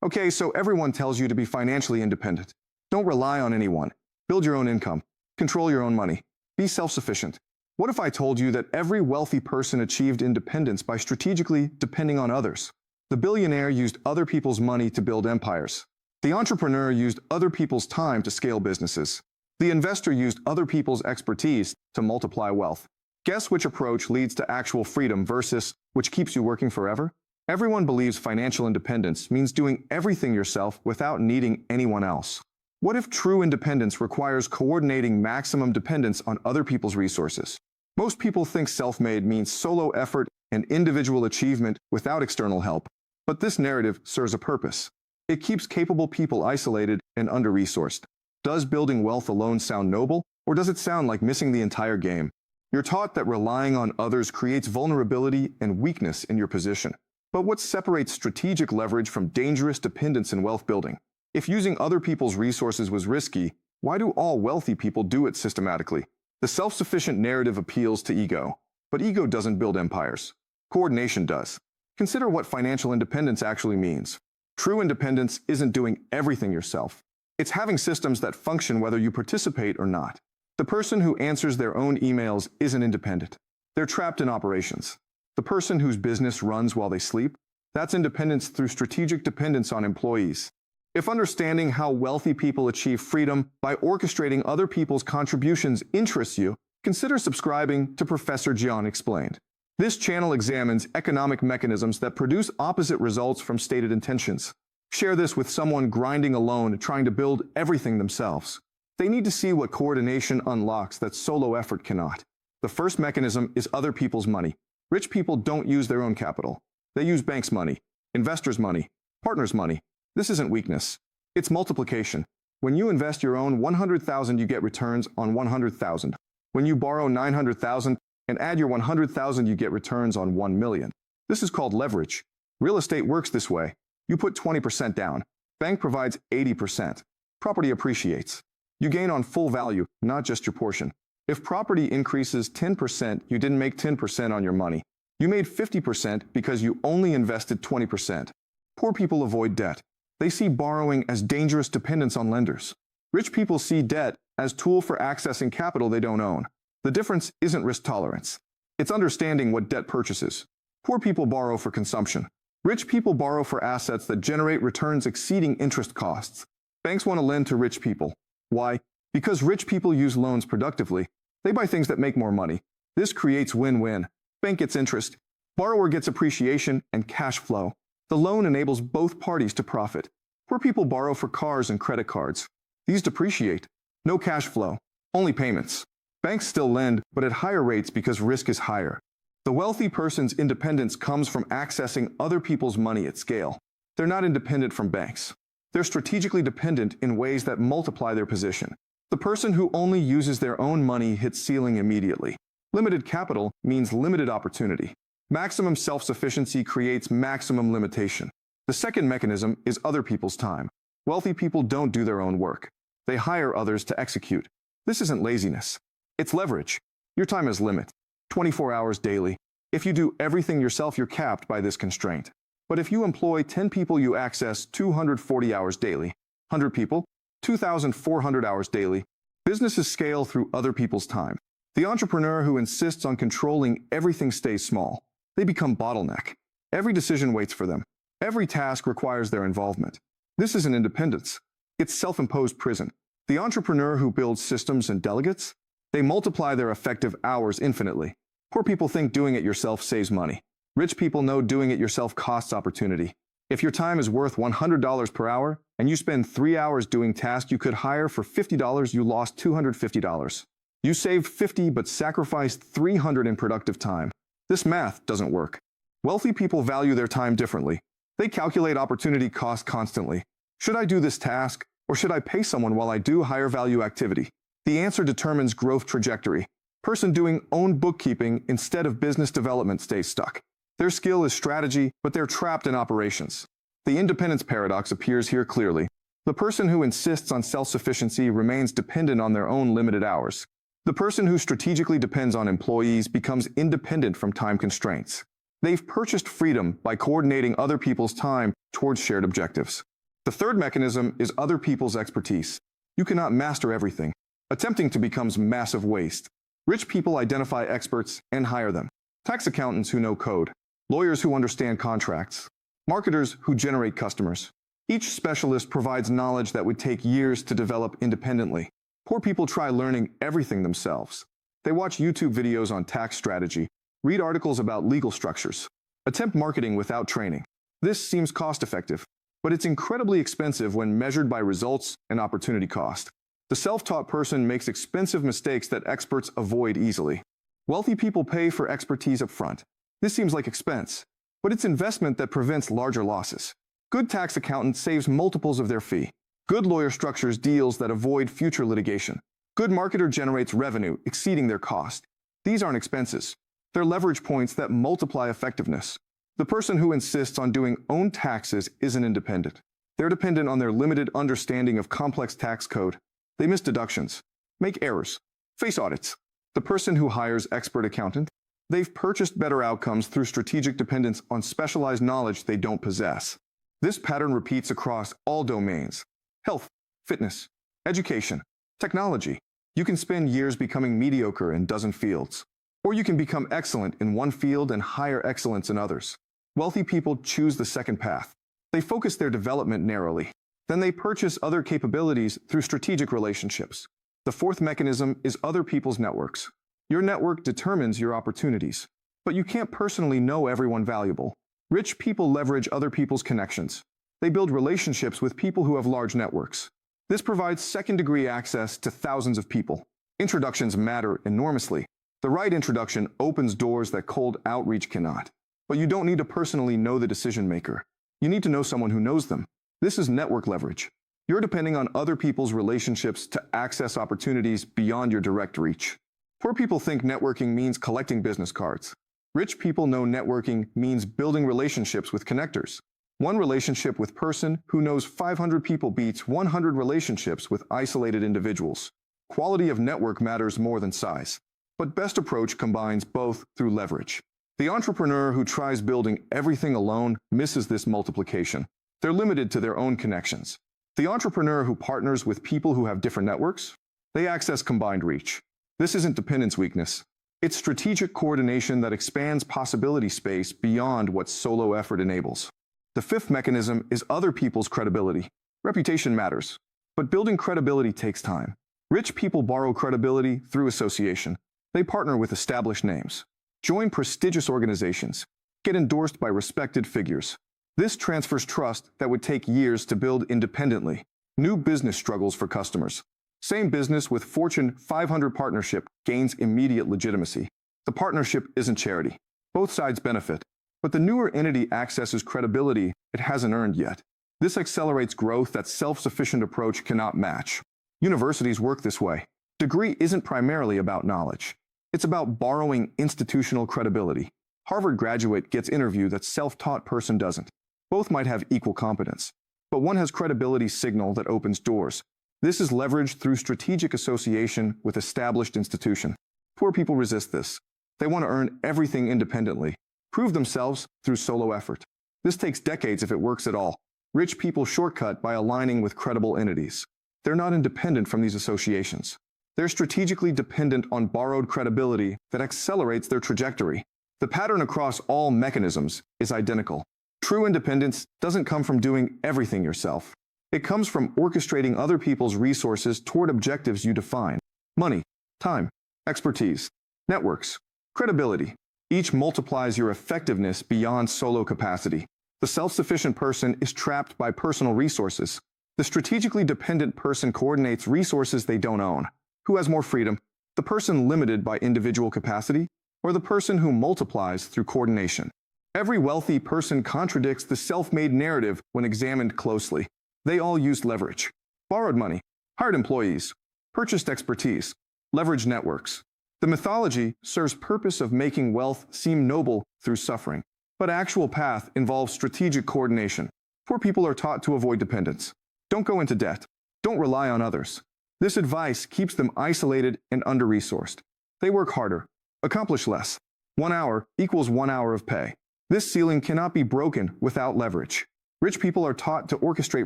Okay, so everyone tells you to be financially independent. Don't rely on anyone. Build your own income. Control your own money. Be self-sufficient. What if I told you that every wealthy person achieved independence by strategically depending on others? The billionaire used other people's money to build empires. The entrepreneur used other people's time to scale businesses. The investor used other people's expertise to multiply wealth. Guess which approach leads to actual freedom versus which keeps you working forever? Everyone believes financial independence means doing everything yourself without needing anyone else. What if true independence requires coordinating maximum dependence on other people's resources? Most people think self-made means solo effort and individual achievement without external help. But this narrative serves a purpose. It keeps capable people isolated and under-resourced. Does building wealth alone sound noble, or does it sound like missing the entire game? You're taught that relying on others creates vulnerability and weakness in your position. But what separates strategic leverage from dangerous dependence in wealth building? If using other people's resources was risky, why do all wealthy people do it systematically? The self-sufficient narrative appeals to ego, but ego doesn't build empires. Coordination does. Consider what financial independence actually means. True independence isn't doing everything yourself. It's having systems that function whether you participate or not. The person who answers their own emails isn't independent. They're trapped in operations. The person whose business runs while they sleep, that's independence through strategic dependence on employees. If understanding how wealthy people achieve freedom by orchestrating other people's contributions interests you, consider subscribing to Professor John Explained. This channel examines economic mechanisms that produce opposite results from stated intentions. Share this with someone grinding alone trying to build everything themselves. They need to see what coordination unlocks that solo effort cannot. The first mechanism is other people's money. Rich people don't use their own capital. They use banks' money, investors' money, partners' money. This isn't weakness. It's multiplication. When you invest your own 100,000, you get returns on 100,000. When you borrow 900,000 and add your 100,000, you get returns on 1 million. This is called leverage. Real estate works this way. You put 20% down. Bank provides 80%. Property appreciates. You gain on full value, not just your portion. If property increases 10%, you didn't make 10% on your money. You made 50% because you only invested 20%. Poor people avoid debt. They see borrowing as dangerous dependence on lenders. Rich people see debt as a tool for accessing capital they don't own. The difference isn't risk tolerance. It's understanding what debt purchases. Poor people borrow for consumption. Rich people borrow for assets that generate returns exceeding interest costs. Banks want to lend to rich people. Why? Because rich people use loans productively. They buy things that make more money. This creates win-win. Bank gets interest. Borrower gets appreciation and cash flow. The loan enables both parties to profit. Poor people borrow for cars and credit cards. These depreciate. No cash flow. Only payments. Banks still lend, but at higher rates because risk is higher. The wealthy person's independence comes from accessing other people's money at scale. They're not independent from banks. They're strategically dependent in ways that multiply their position. The person who only uses their own money hits ceiling immediately. Limited capital means limited opportunity. Maximum self-sufficiency creates maximum limitation. The second mechanism is other people's time. Wealthy people don't do their own work. They hire others to execute. This isn't laziness. It's leverage. Your time is limit. 24 hours daily. If you do everything yourself, you're capped by this constraint. But if you employ 10 people, you access 240 hours daily. 100 people, 2,400 hours daily. Businesses scale through other people's time. The entrepreneur who insists on controlling everything stays small. They become bottleneck. Every decision waits for them. Every task requires their involvement. This isn't independence. It's self-imposed prison. The entrepreneur who builds systems and delegates, they multiply their effective hours infinitely. Poor people think doing it yourself saves money. Rich people know doing it yourself costs opportunity. If your time is worth $100 per hour and you spend 3 hours doing tasks you could hire for $50, you lost $250. You saved $50 but sacrificed $300 in productive time. This math doesn't work. Wealthy people value their time differently. They calculate opportunity cost constantly. Should I do this task, or should I pay someone while I do higher value activity? The answer determines growth trajectory. Person doing own bookkeeping instead of business development stays stuck. Their skill is strategy, but they're trapped in operations. The independence paradox appears here clearly. The person who insists on self-sufficiency remains dependent on their own limited hours. The person who strategically depends on employees becomes independent from time constraints. They've purchased freedom by coordinating other people's time towards shared objectives. The third mechanism is other people's expertise. You cannot master everything. Attempting to becomes massive waste. Rich people identify experts and hire them. Tax accountants who know code. Lawyers who understand contracts. Marketers who generate customers. Each specialist provides knowledge that would take years to develop independently. Poor people try learning everything themselves. They watch YouTube videos on tax strategy, read articles about legal structures, attempt marketing without training. This seems cost-effective, but it's incredibly expensive when measured by results and opportunity cost. The self-taught person makes expensive mistakes that experts avoid easily. Wealthy people pay for expertise up front. This seems like expense, but it's investment that prevents larger losses. Good tax accountant saves multiples of their fee. Good lawyer structures deals that avoid future litigation. Good marketer generates revenue exceeding their cost. These aren't expenses. They're leverage points that multiply effectiveness. The person who insists on doing own taxes isn't independent. They're dependent on their limited understanding of complex tax code. They miss deductions, make errors, face audits. The person who hires expert accountant, they've purchased better outcomes through strategic dependence on specialized knowledge they don't possess. This pattern repeats across all domains: health, fitness, education, technology. You can spend years becoming mediocre in a dozen fields, or you can become excellent in one field and hire excellence in others. Wealthy people choose the second path. They focus their development narrowly. Then they purchase other capabilities through strategic relationships. The fourth mechanism is other people's networks. Your network determines your opportunities, but you can't personally know everyone valuable. Rich people leverage other people's connections. They build relationships with people who have large networks. This provides second-degree access to thousands of people. Introductions matter enormously. The right introduction opens doors that cold outreach cannot. But you don't need to personally know the decision maker. You need to know someone who knows them. This is network leverage. You're depending on other people's relationships to access opportunities beyond your direct reach. Poor people think networking means collecting business cards. Rich people know networking means building relationships with connectors. One relationship with person who knows 500 people beats 100 relationships with isolated individuals. Quality of network matters more than size. But best approach combines both through leverage. The entrepreneur who tries building everything alone misses this multiplication. They're limited to their own connections. The entrepreneur who partners with people who have different networks, they access combined reach. This isn't dependence weakness. It's strategic coordination that expands possibility space beyond what solo effort enables. The fifth mechanism is other people's credibility. Reputation matters, but building credibility takes time. Rich people borrow credibility through association. They partner with established names, join prestigious organizations, get endorsed by respected figures. This transfers trust that would take years to build independently. New business struggles for customers. Same business with Fortune 500 partnership gains immediate legitimacy. The partnership isn't charity. Both sides benefit, but the newer entity accesses credibility it hasn't earned yet. This accelerates growth that self-sufficient approach cannot match. Universities work this way. Degree isn't primarily about knowledge. It's about borrowing institutional credibility. Harvard graduate gets interview that self-taught person doesn't. Both might have equal competence, but one has credibility signal that opens doors. This is leveraged through strategic association with established institution. Poor people resist this. They want to earn everything independently, prove themselves through solo effort. This takes decades if it works at all. Rich people shortcut by aligning with credible entities. They're not independent from these associations. They're strategically dependent on borrowed credibility that accelerates their trajectory. The pattern across all mechanisms is identical. True independence doesn't come from doing everything yourself. It comes from orchestrating other people's resources toward objectives you define. Money, time, expertise, networks, credibility. Each multiplies your effectiveness beyond solo capacity. The self-sufficient person is trapped by personal resources. The strategically dependent person coordinates resources they don't own. Who has more freedom? The person limited by individual capacity, or the person who multiplies through coordination? Every wealthy person contradicts the self-made narrative when examined closely. They all used leverage, borrowed money, hired employees, purchased expertise, leveraged networks. The mythology serves purpose of making wealth seem noble through suffering, but actual path involves strategic coordination. Poor people are taught to avoid dependence. Don't go into debt. Don't rely on others. This advice keeps them isolated and under-resourced. They work harder, accomplish less. 1 hour equals 1 hour of pay. This ceiling cannot be broken without leverage. Rich people are taught to orchestrate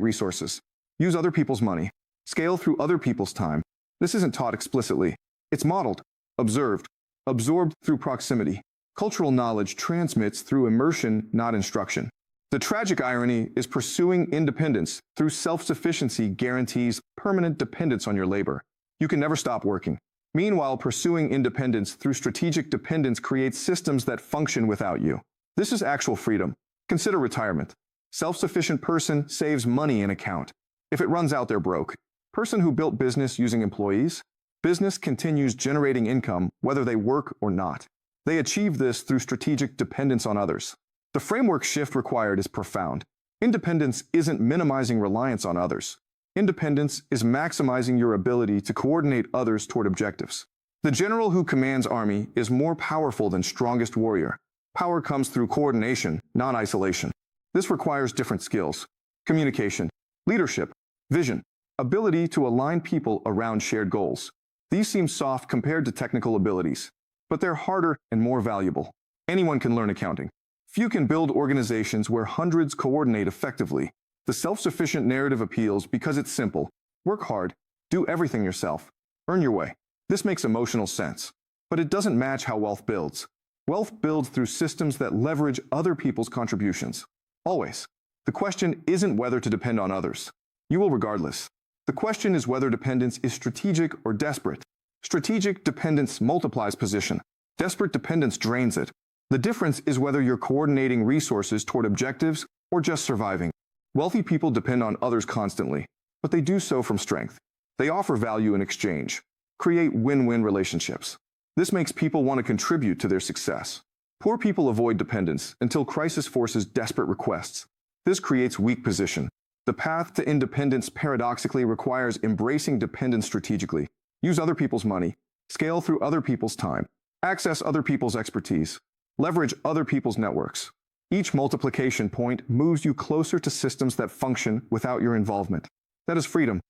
resources, use other people's money, scale through other people's time. This isn't taught explicitly. It's modeled, observed, absorbed through proximity. Cultural knowledge transmits through immersion, not instruction. The tragic irony is pursuing independence through self-sufficiency guarantees permanent dependence on your labor. You can never stop working. Meanwhile, pursuing independence through strategic dependence creates systems that function without you. This is actual freedom. Consider retirement. Self-sufficient person saves money in account. If it runs out, they're broke. Person who built business using employees, business continues generating income whether they work or not. They achieve this through strategic dependence on others. The framework shift required is profound. Independence isn't minimizing reliance on others. Independence is maximizing your ability to coordinate others toward objectives. The general who commands army is more powerful than strongest warrior. Power comes through coordination, not isolation. This requires different skills: communication, leadership, vision, ability to align people around shared goals. These seem soft compared to technical abilities, but they're harder and more valuable. Anyone can learn accounting. Few can build organizations where hundreds coordinate effectively. The self-sufficient narrative appeals because it's simple. Work hard, do everything yourself, earn your way. This makes emotional sense, but it doesn't match how wealth builds. Wealth builds through systems that leverage other people's contributions. Always. The question isn't whether to depend on others. You will regardless. The question is whether dependence is strategic or desperate. Strategic dependence multiplies position. Desperate dependence drains it. The difference is whether you're coordinating resources toward objectives or just surviving. Wealthy people depend on others constantly, but they do so from strength. They offer value in exchange, create win-win relationships. This makes people want to contribute to their success. Poor people avoid dependence until crisis forces desperate requests. This creates weak position. The path to independence paradoxically requires embracing dependence strategically. Use other people's money, scale through other people's time, access other people's expertise, leverage other people's networks. Each multiplication point moves you closer to systems that function without your involvement. That is freedom.